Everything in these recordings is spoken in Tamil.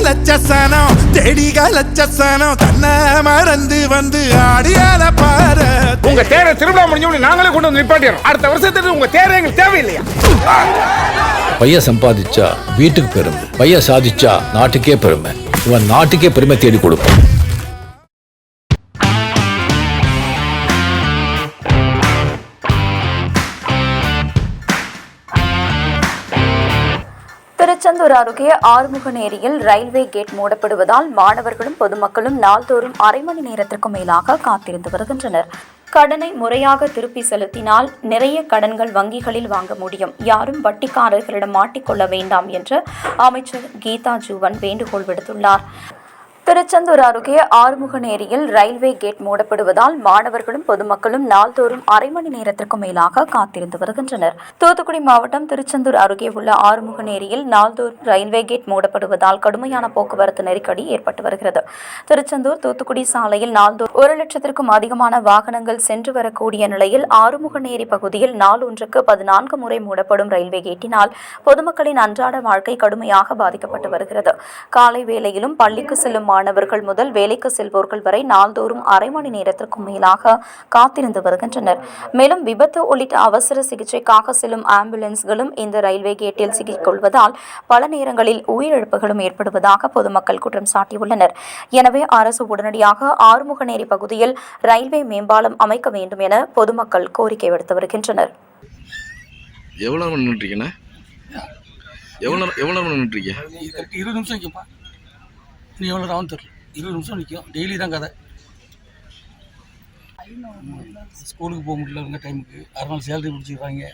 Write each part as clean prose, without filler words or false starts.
லட்சசனம் தேடிக லட்சசனம் தன்னை மறந்து வந்து ஆடியால பாரு. உங்க தேரை திருவிழா முடிஞ்சு நாங்களே கொண்டு வந்து நிப்பாட்டிடுறோம். அடுத்த வருஷத்துக்கு உங்க தேரை எங்களுக்கு தேவையில்லையா? பையன் சம்பாதிச்சா வீட்டுக்கு பெருமை, பையன் சாதிச்சா நாட்டுக்கே பெருமை. இவன் நாட்டுக்கே பெருமை தேடி கொடுப்பான். திருச்செந்தூர் அருகே ஆறுமுகநேரியில் ரயில்வே கேட் மூடப்படுவதால் மாணவர்களும் பொதுமக்களும் நாள்தோறும் அரை மணி நேரத்திற்கும் மேலாக காத்திருந்து வருகின்றனர். கடனை முறையாக திருப்பி செலுத்தினால் நிறைய கடன்கள் வங்கிகளில் வாங்க முடியும், யாரும் வட்டிக்காரர்களிடம் மாட்டிக்கொள்ள வேண்டாம் என்று அமைச்சர் கீதா ஜீவன் வேண்டுகோள் விடுத்துள்ளார். திருச்செந்தூர் அருகே ஆறுமுகநேரியில் ரயில்வே கேட் மூடப்படுவதால் மாணவர்களும் பொதுமக்களும் நாள்தோறும் அரை மணி நேரத்திற்கும் மேலாக காத்திருந்து வருகின்றனர். தூத்துக்குடி மாவட்டம் திருச்செந்தூர் அருகே உள்ள ஆறுமுகநேரியில் நாள்தோறும் ரயில்வே கேட் மூடப்படுவதால் கடுமையான போக்குவரத்து நெருக்கடி ஏற்பட்டு வருகிறது. திருச்செந்தூர் தூத்துக்குடி சாலையில் நாள்தோறும் 1,00,000க்கும் அதிகமான வாகனங்கள் சென்று வரக்கூடிய நிலையில் ஆறுமுகநேரி பகுதியில் நாள் ஒன்றுக்கு 14 முறை மூடப்படும் ரயில்வே கேட்டினால் பொதுமக்களின் அன்றாட வாழ்க்கை கடுமையாக பாதிக்கப்பட்டு வருகிறது. காலை வேளையிலும் பள்ளிக்கு செல்லும் மாணவர்கள் முதல் வேலைக்கு செல்வோர்கள் வரை நாள்தோறும் அரை மணி நேரத்திற்கும் மேலாக காத்திருந்து வருகின்றனர். மேலும் விபத்து உள்ளிட்ட அவசர சிகிச்சைக்காக செல்லும் ஆம்புலன்ஸ்களும் இந்த ரயில்வே கேட்டில் சிக்கிக்கொள்வதால் பல நேரங்களில் உயிரிழப்புகளும் ஏற்படுவதாக பொதுமக்கள் குற்றம் சாட்டியுள்ளனர். எனவே அரசு உடனடியாக ஆறுமுகநேரி பகுதியில் ரயில்வே மேம்பாலம் அமைக்க வேண்டும் என பொதுமக்கள் கோரிக்கை விடுத்து வருகின்றனர். நீ எவ்வளோ நேரம் தெரியல, 20 நிமிஷம் நிற்கும். டெய்லி தான் கதை. ஸ்கூலுக்கு போக முடியல டைமுக்கு, 6 நாள் சேலரி பிடிச்சிடுறாங்க.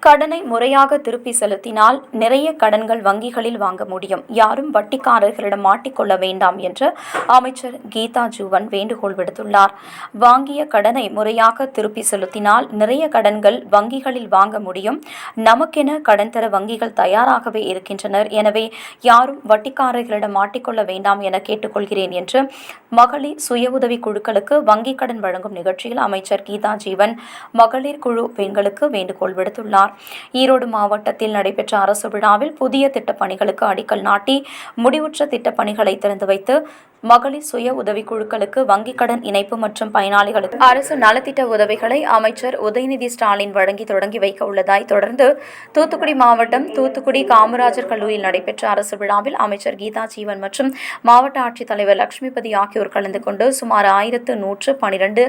கடனை முறையாக திருப்பி செலுத்தினால் நிறைய கடன்கள் வங்கிகளில் வாங்க முடியும், யாரும் வட்டிக்காரர்களிடம் மாட்டிக்கொள்ள வேண்டாம் என்று அமைச்சர் கீதா ஜீவன் வேண்டுகோள் விடுத்துள்ளார். வாங்கிய கடனை முறையாக திருப்பி செலுத்தினால் நிறைய கடன்கள் வங்கிகளில் வாங்க முடியும், நமக்கென கடன் தர வங்கிகள் தயாராகவே இருக்கின்றனர், எனவே யாரும் வட்டிக்காரர்களிடம் மாட்டிக்கொள்ள வேண்டாம் என கேட்டுக்கொள்கிறேன் என்று மகளிர் சுய உதவி குழுக்களுக்கு வங்கிக் கடன் வழங்கும் நிகழ்ச்சியில் அமைச்சர் கீதா ஜீவன் மகளிர் குழு பெண்களுக்கு வேண்டுகோள் விடுத்துள்ளார். ஈரோடு மாவட்டத்தில் நடைபெற்ற அரசு விழாவில் புதிய திட்டப்பணிகளுக்கு அடிக்கல் நாட்டி முடிவுற்ற திட்டப்பணிகளை திறந்து வைத்து மகளிர் சுய உதவி குழுக்களுக்கு வங்கிக் கடன் இணைப்பு மற்றும் பயனாளிகளுக்கு அரசு நலத்திட்ட உதவிகளை அமைச்சர் உதயநிதி ஸ்டாலின் வழங்கி தொடங்கி வைக்க உள்ளதாய் தொடர்ந்து தூத்துக்குடி மாவட்டம் தூத்துக்குடி காமராஜர் கல்லூரியில் நடைபெற்ற அரசு விழாவில் அமைச்சர் கீதா ஜீவன் மற்றும் மாவட்ட ஆட்சித்தலைவர் லட்சுமிபதி ஆகியோர் கலந்து கொண்டு சுமார் 1112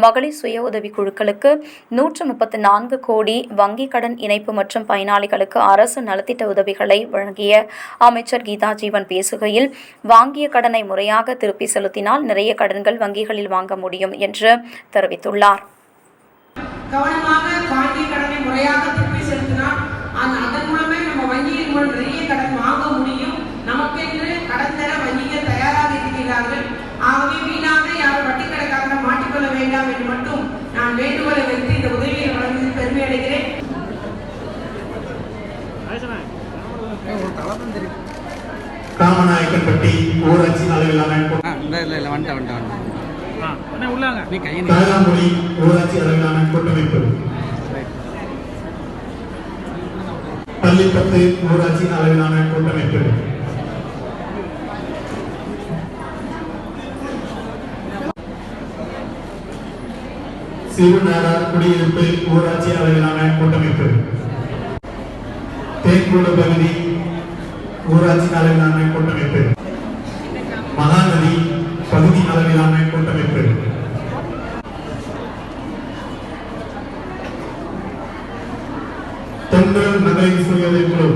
மகளிர் சுய உதவி குழுக்களுக்கு 134 கோடி வங்கிக் கடன் இணைப்பு மற்றும் பயனாளிகளுக்கு அரசு நலத்திட்ட உதவிகளை வழங்கிய அமைச்சர் கீதா ஜீவன் பேசுகையில், வாங்கிய கடனை முறையாக திருப்பி செலுத்தினால் நிறைய கடன்கள் வங்கிகளில் வாங்க முடியும் என்று தெரிவித்துள்ளார். கவனமாக வாங்கிய கடனை முறையாக திருப்பி செலுத்தினால் அதன் மூலமே நம்ம வங்கியின் மூலம் நிறைய கடன் வாங்க முடியும். நமக்கென்று கடன் தர வங்கிகள் தயாராக இருக்கிறார்கள். ஆகவே வீணாக யாரும் வட்டி கணக்காக மாட்டிக்கொள்ள வேண்டாம் என்று மட்டும் நான் வேண்டுகோளை வைத்து இந்த உதவியை வழங்கி பெருமை அடைகிறேன். காமநாயக்கன்பட்டி ஊராட்சி அளவிலான தாழாங்குடி ஊராட்சி அளவிலான கூட்டமைப்பு, பள்ளிப்பத்து ஊராட்சி அளவிலான கூட்டமைப்பு, சிறுநேரார் குடியிருப்பு ஊராட்சி அளவிலான கூட்டமைப்பு, தேன்கூடு பகுதி ஊராட்சி அளவிலான கூட்டமைப்பு, மகாநதி பகுதி அளவிலான கூட்டமைப்பு, தொண்டர் நகரின் சுயதை குழு.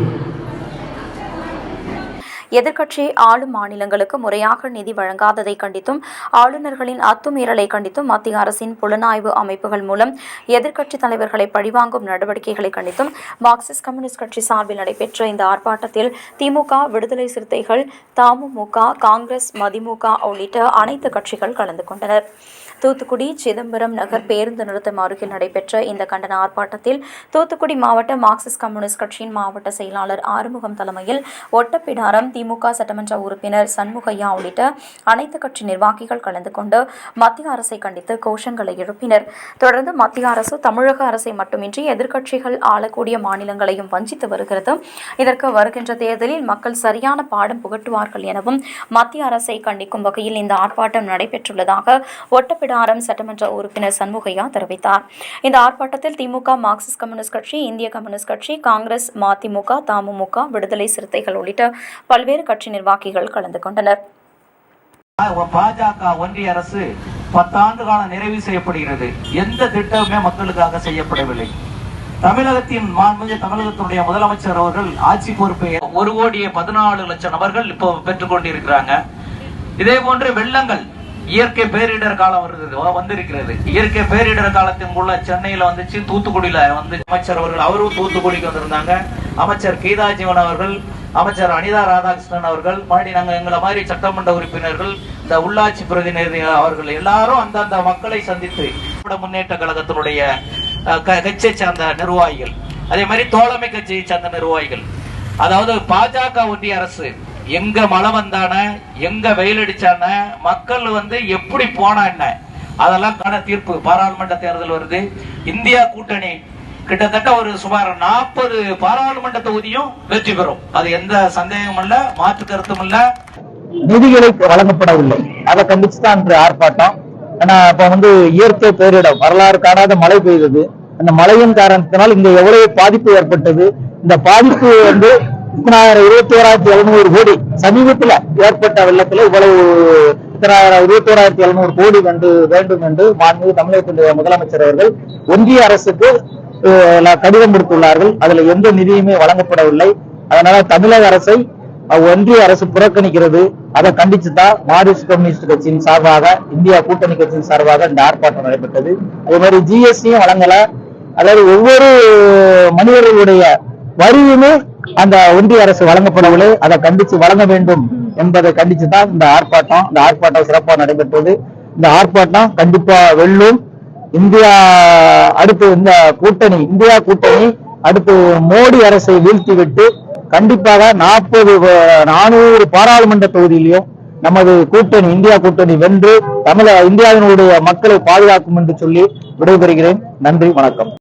எதிர்க்கட்சி ஆளும் மாநிலங்களுக்கு முறையாக நிதி வழங்காததை கண்டித்தும் ஆளுநர்களின் அத்துமீறலை கண்டித்தும் மத்திய அரசின் புலனாய்வு அமைப்புகள் மூலம் எதிர்க்கட்சித் தலைவர்களை பழிவாங்கும் நடவடிக்கைகளை கண்டித்தும் மார்க்சிஸ்ட் கம்யூனிஸ்ட் கட்சி சார்பில் நடைபெற்ற இந்த ஆர்ப்பாட்டத்தில் திமுக, விடுதலை சிறுத்தைகள், தமுமுக, காங்கிரஸ், மதிமுக உள்ளிட்ட அனைத்து கட்சிகள் கலந்து கொண்டனர். தூத்துக்குடி சிதம்பரம் நகர் பேருந்து நிறுத்தம் அருகில் நடைபெற்ற இந்த கண்டன ஆர்ப்பாட்டத்தில் தூத்துக்குடி மாவட்ட மார்க்சிஸ்ட் கம்யூனிஸ்ட் கட்சியின் மாவட்ட செயலாளர் ஆறுமுகம் தலைமையில் ஒட்டப்பிடாரம் திமுக சட்டமன்ற உறுப்பினர் சண்முகையா உள்ளிட்ட அனைத்து கட்சி நிர்வாகிகள் கலந்து கொண்டு மத்திய அரசை கண்டித்து கோஷங்களை எழுப்பினர். தொடர்ந்து மத்திய அரசு தமிழக அரசை மட்டுமின்றி எதிர்க்கட்சிகள் ஆளக்கூடிய மாநிலங்களையும் வஞ்சித்து வருகிறது. இதற்கு வருகின்ற தேர்தலில் மக்கள் சரியான பாடம் புகட்டுவார்கள் எனவும் மத்திய அரசை கண்டிக்கும் வகையில் இந்த ஆர்ப்பாட்டம் நடைபெற்றுள்ளதாக ஒட்டப்பிடாரம் சட்டமன்ற உறுப்பினர் சண்முகையா தெரிவித்தார். இந்த ஆர்ப்பாட்டத்தில் திமுக, மார்க்சிஸ்ட் கம்யூனிஸ்ட் கட்சி, இந்திய கம்யூனிஸ்ட் கட்சி, காங்கிரஸ், மதிமுக, தமுமுக, விடுதலை சிறுத்தைகள் உள்ளிட்ட பல்வேறு கட்சி நிர்வாகிகள் கலந்து கொண்டனர். பாஜக ஒன்றிய அரசு 10 ஆண்டு காலம் நிறைவு செய்யப்படுகிறது. எந்த திட்டமுமே மக்களுக்காக செய்யப்படவில்லை. தமிழகத்தின் மாண்புமிகு தமிழகத்தினுடைய முதலமைச்சர் அவர்கள் ஆட்சி பொறுப்பை 1,14,00,000 நபர்கள் இப்போ பெற்றுக் கொண்டிருக்கிறாங்க. இதே போன்று வெள்ளங்கள், இயற்கை பேரிடர் காலம் வந்திருக்கிறது. இயற்கை பேரிடர் காலத்தின் உள்ள சென்னையில வந்துச்சு, தூத்துக்குடியில வந்து அமைச்சர் அவர்கள் அவரும் தூத்துக்குடிக்கு வந்திருந்தாங்க. அமைச்சர் கீதா ஜீவன் அவர்கள், அமைச்சர் அனிதா ராதாகிருஷ்ணன் அவர்கள், நாங்க எங்களை மாதிரி சட்டமன்ற உறுப்பினர்கள், இந்த உள்ளாட்சி பிரதிநிதி அவர்கள் எல்லாரும் அந்தந்த மக்களை சந்தித்து முன்னேற்ற கழகத்தினுடைய கட்சியை சார்ந்த நிர்வாகிகள், அதே மாதிரி தோழமை கட்சியை சார்ந்த நிர்வாகிகள், அதாவது பாஜக ஒன்றிய அரசு எங்க மழை வந்தான, எங்க வெயில் அடிச்சான, மக்கள் எப்படி போனா என்ன, அதெல்லாம் காண தீர்ப்பு. பாராளுமன்ற தேர்தல் வருது. இந்தியா கூட்டணி கிட்டத்தட்ட ஒரு சுமார் 40 பாராளுமன்ற தொகுதியும் வெற்றி பெறும். அது எந்த சந்தேகமும் இல்ல, மாற்று கருத்தும் இல்ல. நிதிகளை வழங்கப்படவில்லை, அதை கண்டிச்சுதான் இன்று ஆர்ப்பாட்டம். ஆனா இப்ப இயற்கை பேரிடம், வரலாறு காணாத மழை பெய்தது. அந்த மழையின் காரணத்தினால் இங்க எவ்வளவு பாதிப்பு ஏற்பட்டது. இந்த பாதிப்பு 21,700 கோடி சமீபத்தில் ஏற்பட்ட வெள்ளத்தில் இவ்வளவு 21,700 கோடி வேண்டும் என்று மாண்புமிகு தமிழகத்தினுடைய முதலமைச்சர் அவர்கள் ஒன்றிய அரசுக்கு கடிதம் கொடுத்துள்ளார்கள். அதுல எந்த நிதியுமே வழங்கப்படவில்லை. அதனால தமிழக அரசை ஒன்றிய அரசு புறக்கணிக்கிறது. அதை கண்டிச்சுதான் மார்க்சிஸ்ட் கம்யூனிஸ்ட் கட்சியின் சார்பாக, இந்தியா கூட்டணி கட்சியின் சார்பாக இந்த ஆர்ப்பாட்டம் நடைபெற்றது. அதே மாதிரி ஜிஎஸ்டியும் வழங்கல. அதாவது ஒவ்வொரு மனிதர்களுடைய வரியுமே அந்த ஒன்றிய அரசு வழங்கப்படவில்லை. அதை கண்டிச்சு வழங்க வேண்டும் என்பதை கண்டிச்சுதான் இந்த ஆர்ப்பாட்டம். இந்த ஆர்ப்பாட்டம் சிறப்பாக நடைபெற்றது. இந்த ஆர்ப்பாட்டம் கண்டிப்பா வெல்லும். இந்தியா அடுத்து இந்த கூட்டணி, இந்தியா கூட்டணி அடுத்து மோடி அரசை வீழ்த்திவிட்டு கண்டிப்பாக 400 பாராளுமன்ற தொகுதியிலையும் நமது கூட்டணி, இந்தியா கூட்டணி வென்று இந்தியாவினுடைய மக்களை பாதுகாக்கும் என்று சொல்லி விடைபெறுகிறேன். நன்றி, வணக்கம்.